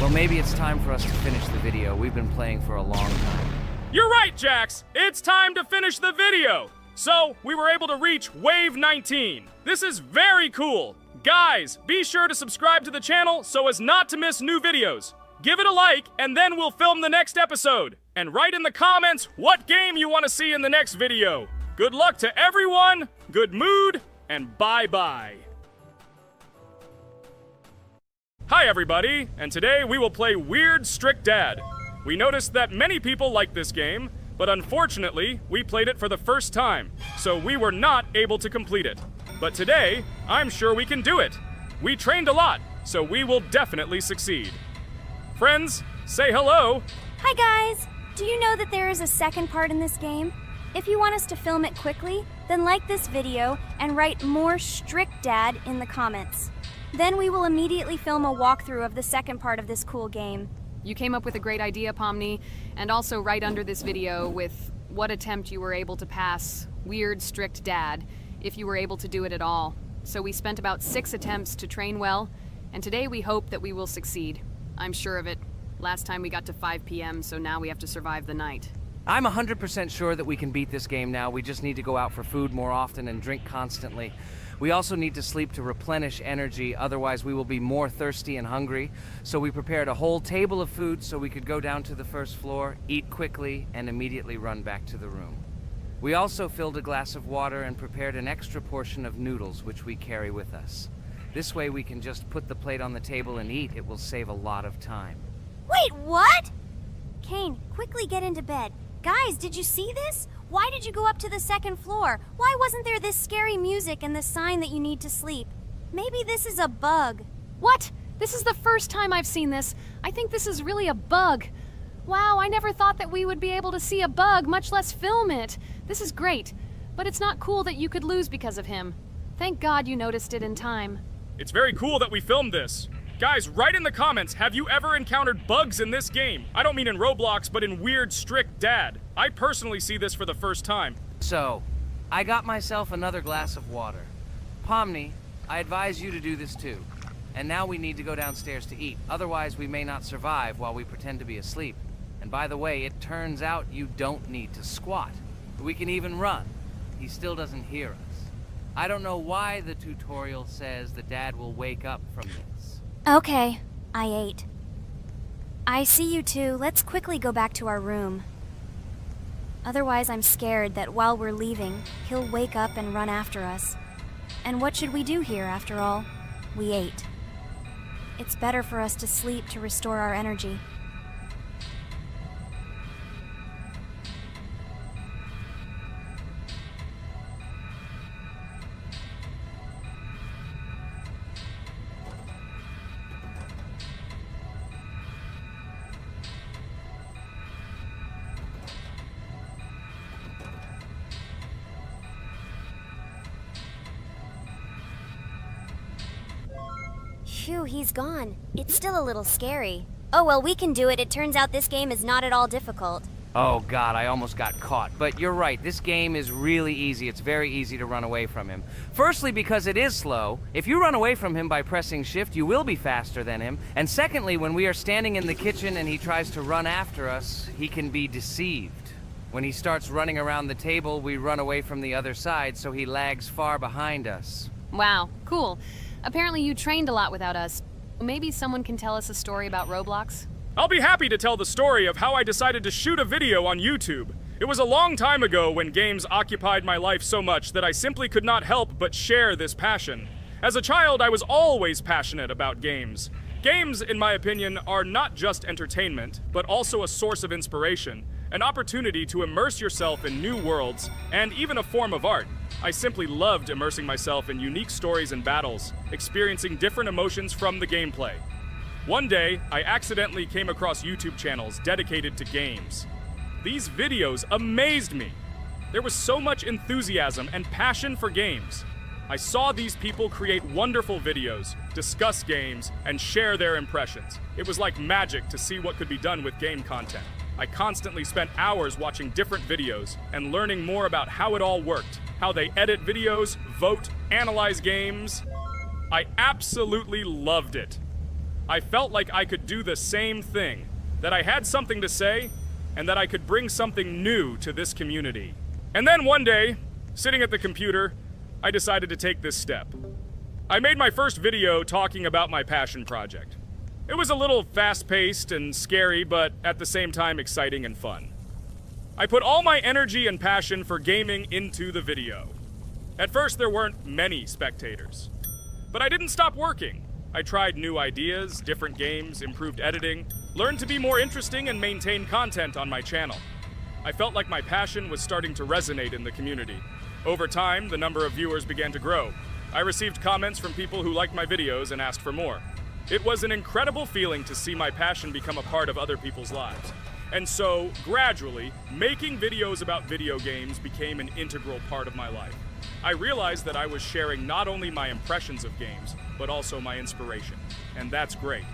Well, maybe it's time for us to finish the video. We've been playing for a long time. You're right, Jax. It's time to finish the video. So, we were able to reach Wave 19. This is very cool. Guys, be sure to subscribe to the channel so as not to miss new videos. Give it a like, and then we'll film the next episode. And write in the comments what game you want to see in the next video. Good luck to everyone, good mood, and bye-bye. Hi everybody, and today we will play Weird Strict Dad. We noticed that many people like this game, but unfortunately, we played it for the first time, so we were not able to complete it. But today, I'm sure we can do it. We trained a lot, so we will definitely succeed. Friends, say hello. Hi guys! Do you know that there is a second part in this game? If you want us to film it quickly, then like this video and write more Strict Dad in the comments. Then we will immediately film a walkthrough of the second part of this cool game. You came up with a great idea, Pomni, and also right under this video with what attempt you were able to pass Weird Strict Dad, if you were able to do it at all. So we spent about 6 attempts to train well, and today we hope that we will succeed. I'm sure of it. Last time we got to 5 p.m., so now we have to survive the night. I'm 100% sure that we can beat this game now. We just need to go out for food more often and drink constantly. We also need to sleep to replenish energy, otherwise we will be more thirsty and hungry. So we prepared a whole table of food so we could go down to the first floor, eat quickly, and immediately run back to the room. We also filled a glass of water and prepared an extra portion of noodles, which we carry with us. This way we can just put the plate on the table and eat. It will save a lot of time. Wait, what? Kane, quickly get into bed. Guys, did you see this? Why did you go up to the second floor? Why wasn't there this scary music and the sign that you need to sleep? Maybe this is a bug. What? This is the first time I've seen this. I think this is really a bug. Wow, I never thought that we would be able to see a bug, much less film it. This is great, but it's not cool that you could lose because of him. Thank God you noticed it in time. It's very cool that we filmed this. Guys, write in the comments, have you ever encountered bugs in this game? I don't mean in Roblox, but in Weird Strict Dad. I personally see this for the first time. So, I got myself another glass of water. Pomni, I advise you to do this too. And now we need to go downstairs to eat. Otherwise, we may not survive while we pretend to be asleep. And by the way, it turns out you don't need to squat. We can even run. He still doesn't hear us. I don't know why the tutorial says that Dad will wake up from this. Okay, I ate. I see you two. Let's quickly go back to our room. Otherwise, I'm scared that while we're leaving, he'll wake up and run after us. And what should we do here, after all? We ate. It's better for us to sleep to restore our energy. Phew, he's gone. It's still a little scary. Oh well, we can do it. It turns out this game is not at all difficult. Oh God, I almost got caught. But you're right, this game is really easy. It's very easy to run away from him. Firstly, because it is slow. If you run away from him by pressing shift, you will be faster than him. And secondly, when we are standing in the kitchen and he tries to run after us, he can be deceived. When he starts running around the table, we run away from the other side, so he lags far behind us. Wow, cool. Apparently you trained a lot without us. Maybe someone can tell us a story about Roblox? I'll be happy to tell the story of how I decided to shoot a video on YouTube. It was a long time ago when games occupied my life so much that I simply could not help but share this passion. As a child, I was always passionate about games. Games, in my opinion, are not just entertainment, but also a source of inspiration, an opportunity to immerse yourself in new worlds, and even a form of art. I simply loved immersing myself in unique stories and battles, experiencing different emotions from the gameplay. One day, I accidentally came across YouTube channels dedicated to games. These videos amazed me. There was so much enthusiasm and passion for games. I saw these people create wonderful videos, discuss games, and share their impressions. It was like magic to see what could be done with game content. I constantly spent hours watching different videos and learning more about how it all worked, how they edit videos, vote, analyze games. I absolutely loved it. I felt like I could do the same thing, that I had something to say, and that I could bring something new to this community. And then one day, sitting at the computer, I decided to take this step. I made my first video talking about my passion project. It was a little fast-paced and scary, but at the same time exciting and fun. I put all my energy and passion for gaming into the video. At first, there weren't many spectators. But I didn't stop working. I tried new ideas, different games, improved editing, learned to be more interesting, and maintain content on my channel. I felt like my passion was starting to resonate in the community. Over time, the number of viewers began to grow. I received comments from people who liked my videos and asked for more. It was an incredible feeling to see my passion become a part of other people's lives. And so, gradually, making videos about video games became an integral part of my life. I realized that I was sharing not only my impressions of games, but also my inspiration. And that's great.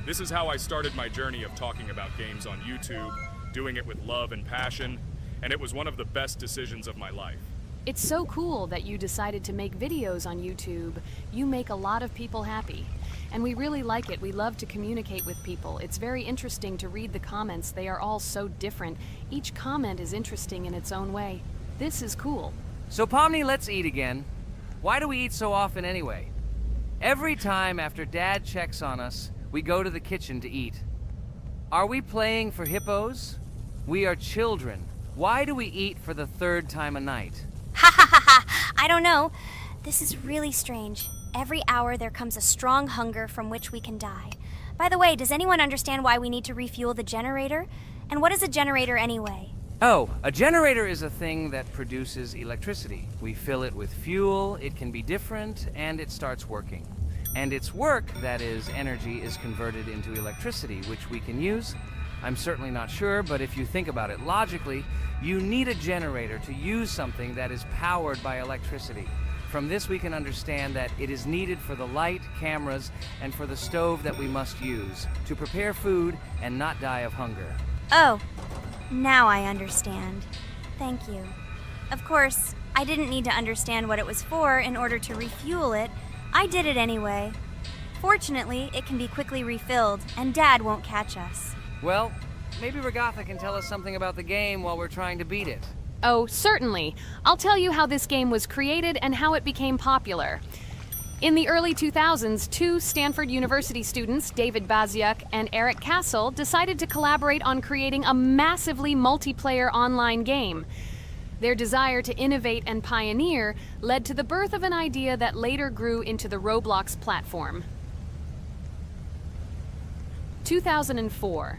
This is how I started my journey of talking about games on YouTube, doing it with love and passion, and it was one of the best decisions of my life. It's so cool that you decided to make videos on YouTube. You make a lot of people happy. And we really like it. We love to communicate with people. It's very interesting to read the comments. They are all so different. Each comment is interesting in its own way. This is cool. So Pomni, let's eat again. Why do we eat so often anyway? Every time after Dad checks on us, we go to the kitchen to eat. Are we playing for hippos? We are children. Why do we eat for the third time a night? Ha ha ha ha! I don't know. This is really strange. Every hour there comes a strong hunger from which we can die. By the way, does anyone understand why we need to refuel the generator? And what is a generator anyway? Oh, a generator is a thing that produces electricity. We fill it with fuel, it can be different, and it starts working. And its work, that is, energy, is converted into electricity, which we can use. I'm certainly not sure, but if you think about it logically, you need a generator to use something that is powered by electricity. From this we can understand that it is needed for the light, cameras, and for the stove that we must use, to prepare food and not die of hunger. Oh, now I understand. Thank you. Of course, I didn't need to understand what it was for in order to refuel it. I did it anyway. Fortunately, it can be quickly refilled, and Dad won't catch us. Well, maybe Regatha can tell us something about the game while we're trying to beat it. Oh, certainly. I'll tell you how this game was created and how it became popular. In the early 2000s, two Stanford University students, David Baziuk and Eric Castle, decided to collaborate on creating a massively multiplayer online game. Their desire to innovate and pioneer led to the birth of an idea that later grew into the Roblox platform. 2004.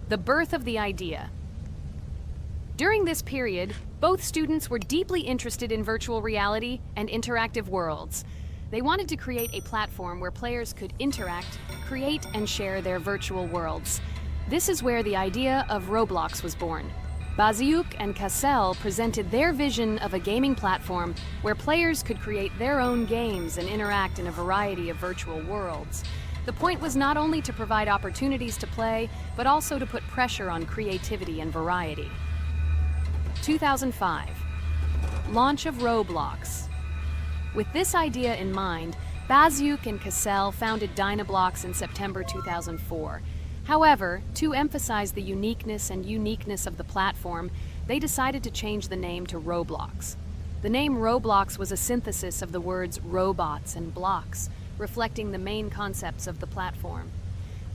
The birth of the idea. During this period, both students were deeply interested in virtual reality and interactive worlds. They wanted to create a platform where players could interact, create, and share their virtual worlds. This is where the idea of Roblox was born. Baziuk and Cassell presented their vision of a gaming platform where players could create their own games and interact in a variety of virtual worlds. The point was not only to provide opportunities to play, but also to put pressure on creativity and variety. 2005. Launch of Roblox. With this idea in mind, Baziuk and Cassell founded Dynablox in September 2004. However, to emphasize the uniqueness of the platform, they decided to change the name to Roblox. The name Roblox was a synthesis of the words robots and blocks, reflecting the main concepts of the platform.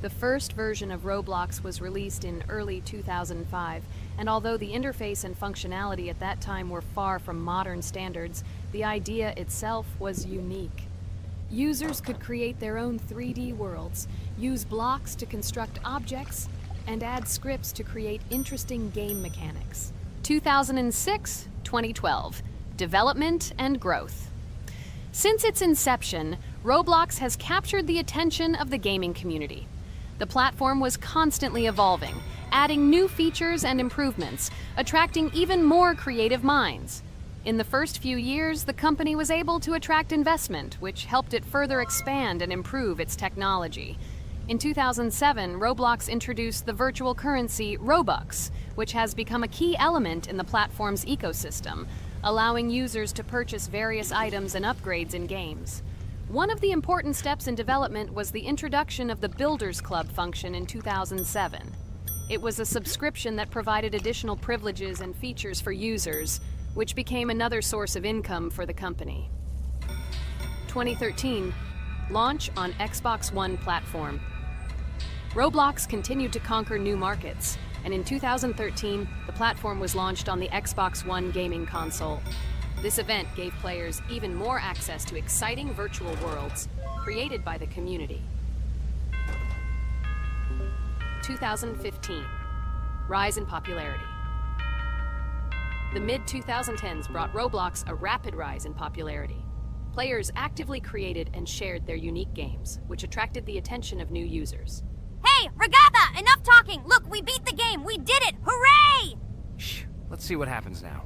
The first version of Roblox was released in early 2005, and although the interface and functionality at that time were far from modern standards, the idea itself was unique. Users could create their own 3D worlds, use blocks to construct objects, and add scripts to create interesting game mechanics. 2006-2012. Development and growth. Since its inception, Roblox has captured the attention of the gaming community. The platform was constantly evolving, adding new features and improvements, attracting even more creative minds. In the first few years, the company was able to attract investment, which helped it further expand and improve its technology. In 2007, Roblox introduced the virtual currency Robux, which has become a key element in the platform's ecosystem, allowing users to purchase various items and upgrades in games. One of the important steps in development was the introduction of the Builders Club function in 2007. It was a subscription that provided additional privileges and features for users, which became another source of income for the company. 2013, launch on Xbox One platform. Roblox continued to conquer new markets, and in 2013, the platform was launched on the Xbox One gaming console. This event gave players even more access to exciting virtual worlds created by the community. 2015, rise in popularity. The mid-2010s brought Roblox a rapid rise in popularity. Players actively created and shared their unique games, which attracted the attention of new users. Hey, Regatha, enough talking! Look, we beat the game! We did it! Hooray! Shh, let's see what happens now.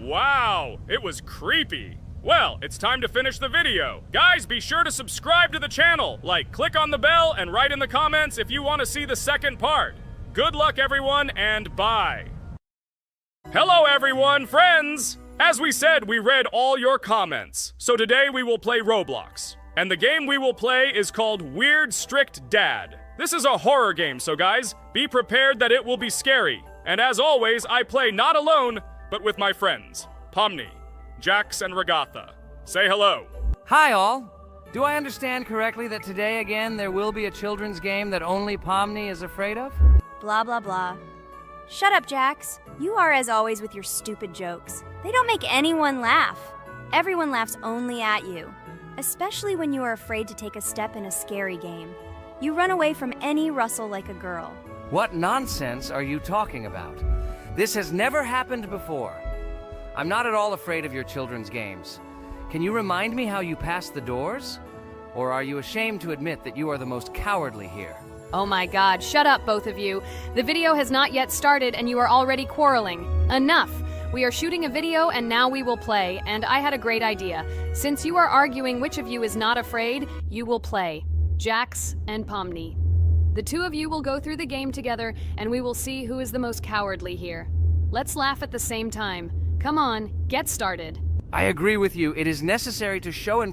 Wow, it was creepy. Well, it's time to finish the video. Guys, be sure to subscribe to the channel. Click on the bell and write in the comments if you want to see the second part. Good luck, everyone, and bye. Hello, everyone, friends! As we said, we read all your comments. So today we will play Roblox. And the game we will play is called Weird Strict Dad. This is a horror game, so guys, be prepared that it will be scary. And as always, I play not alone, but with my friends, Pomni, Jax, and Regatha. Say hello. Hi, all. Do I understand correctly that today again there will be a children's game that only Pomni is afraid of? Blah, blah, blah. Shut up, Jax. You are as always with your stupid jokes. They don't make anyone laugh. Everyone laughs only at you, especially when you are afraid to take a step in a scary game. You run away from any rustle like a girl. What nonsense are you talking about? This has never happened before. I'm not at all afraid of your children's games. Can you remind me how you passed the doors? Or are you ashamed to admit that you are the most cowardly here? Oh my god, shut up, both of you. The video has not yet started and you are already quarreling. Enough! We are shooting a video and now we will play, and I had a great idea. Since you are arguing which of you is not afraid, you will play. Jax and Pomni. The two of you will go through the game together and we will see who is the most cowardly here. Let's laugh at the same time. Come on, get started. I agree with you. It is necessary to show and